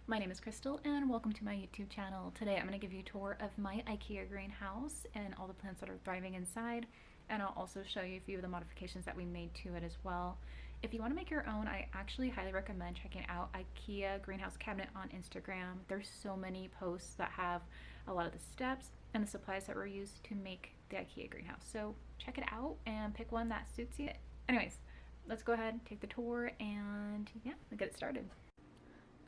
My name is Crystal and welcome to my YouTube channel. Today I'm going to give you a tour of my IKEA greenhouse and all the plants that are thriving inside, and I'll also show you a few of the modifications that we made to it as well. If you want to make your own, I actually highly recommend checking out IKEA Greenhouse Cabinet on Instagram. There's so many posts that have a lot of the steps and the supplies that were used to make the IKEA greenhouse. So check it out and pick one that suits you. Anyways, let's go ahead, take the tour, and yeah, we'll get it started.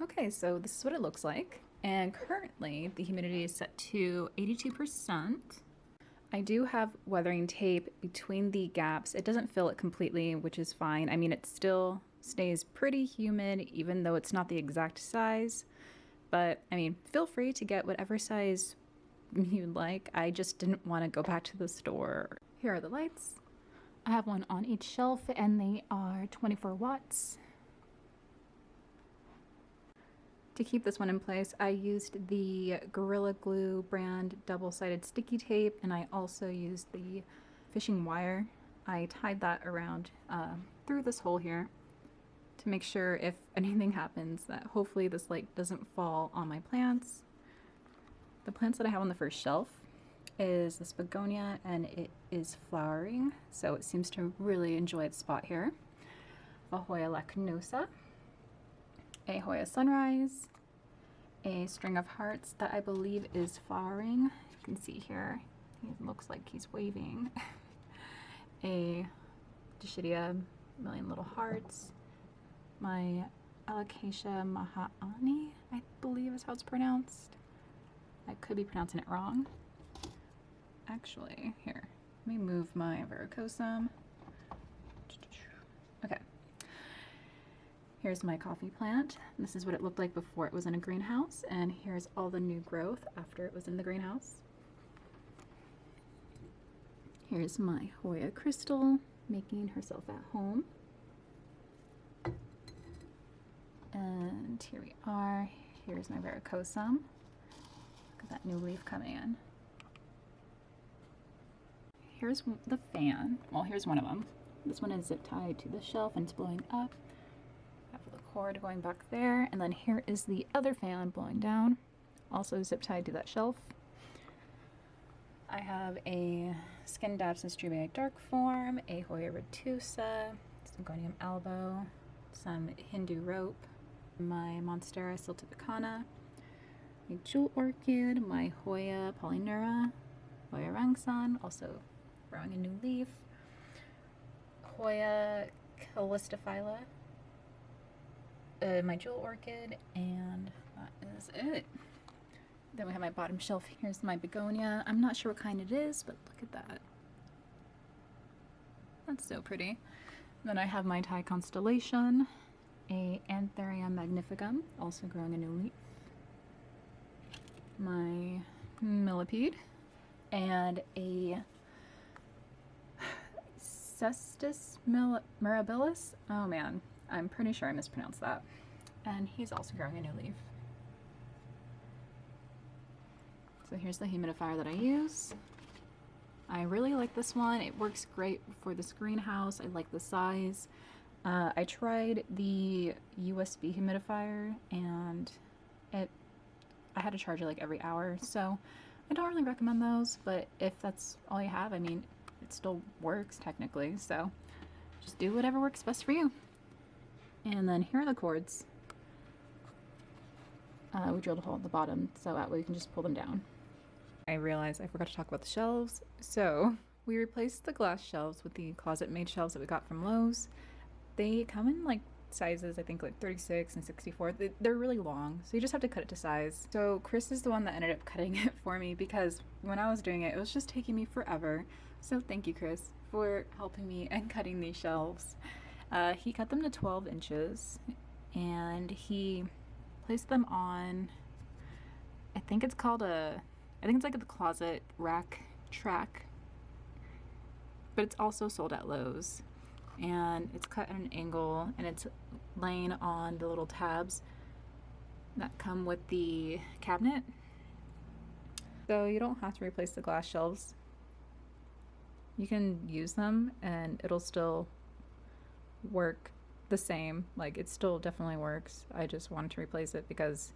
Okay, so this is what it looks like, and currently the humidity is set to 82%. I do have weathering tape between the gaps. It doesn't fill it completely, which is fine. I mean, it still stays pretty humid even though it's not the exact size, but I mean, feel free to get whatever size you'd like. I just didn't want to go back to the store. Here are the lights. I have one on each shelf and they are 24 watts. To keep this one in place, I used the Gorilla Glue brand double-sided sticky tape, and I also used the fishing wire. I tied that around through this hole here to make sure if anything happens that hopefully this light doesn't fall on my plants. The plants that I have on the first shelf is this begonia, and it is flowering, so it seems to really enjoy its spot here. A Hoya lacnosa, a Hoya sunrise, a string of hearts that I believe is flowering. You can see here, he looks like he's waving. A Dischidia million little hearts, my Alocasia mahani, I believe is how it's pronounced. I could be pronouncing it wrong. Actually, here, let me move my verrucosum. Okay. Here's my coffee plant. This is what it looked like before it was in a greenhouse, and here's all the new growth after it was in the greenhouse. Here's my Hoya crystal making herself at home. And here we are. Here's my verrucosum. Look at that new leaf coming in. Here's the fan. Well, here's one of them. This one is zip tied to the shelf and it's blowing up. The cord going back there, and then here is the other fan blowing down, also zip tied to that shelf. I have a Skin Dabson's Jubei Dark Form, a Hoya retusa, some Gonium albo, some Hindu rope, my Monstera siltificana, a jewel orchid, my Hoya polyneura, Hoya rangsan, also growing a new leaf, Hoya calistophylla, my jewel orchid, and that is it. Then we have my bottom shelf. Here's my begonia. I'm not sure what kind it is, but look at that. That's so pretty. Then I have my Thai constellation, a Anthurium magnificum, also growing a new leaf, my millipede, and a Cestus mirabilis. Oh man, I'm pretty sure I mispronounced that. And he's also growing a new leaf. So here's the humidifier that I use. I really like this one. It works great for this greenhouse. I like the size. I tried the USB humidifier and I had to charge it like every hour. So I don't really recommend those, but if that's all you have, I mean, it still works technically. So just do whatever works best for you. And then here are the cords. We drilled a hole at the bottom so that way we can just pull them down. I realized I forgot to talk about the shelves. So we replaced the glass shelves with the closet made shelves that we got from Lowe's. They come in like sizes, I think like 36 and 64. They're really long, so you just have to cut it to size. So Chris is the one that ended up cutting it for me because when I was doing it, it was just taking me forever. So thank you, Chris, for helping me and cutting these shelves. He cut them to 12 inches and he placed them on, I think it's like the closet rack track, but it's also sold at Lowe's, and it's cut at an angle and it's laying on the little tabs that come with the cabinet. So you don't have to replace the glass shelves. You can use them and it'll still work the same. Like, it still definitely works. I just wanted to replace it because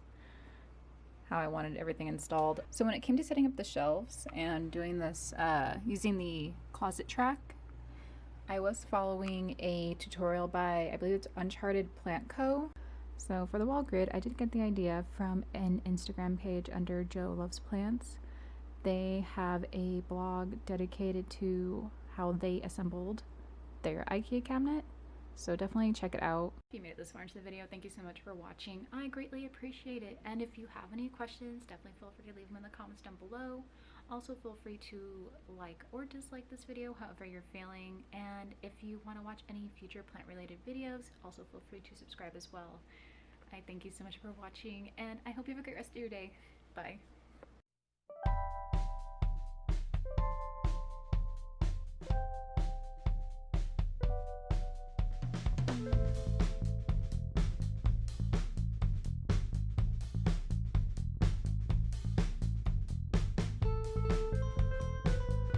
how I wanted everything installed. So when it came to setting up the shelves and doing this using the closet track, I was following a tutorial by, I believe it's Uncharted Plant Co. So for the wall grid, I did get the idea from an Instagram page under Joe Loves Plants. They have a blog dedicated to how they assembled their IKEA cabinet. So definitely check it out. If you made it this far into the video, thank you so much for watching. I greatly appreciate it. And if you have any questions, definitely feel free to leave them in the comments down below. Also feel free to like or dislike this video, however you're feeling. And if you want to watch any future plant related videos, also feel free to subscribe as well. I thank you so much for watching, and I hope you have a great rest of your day. Bye.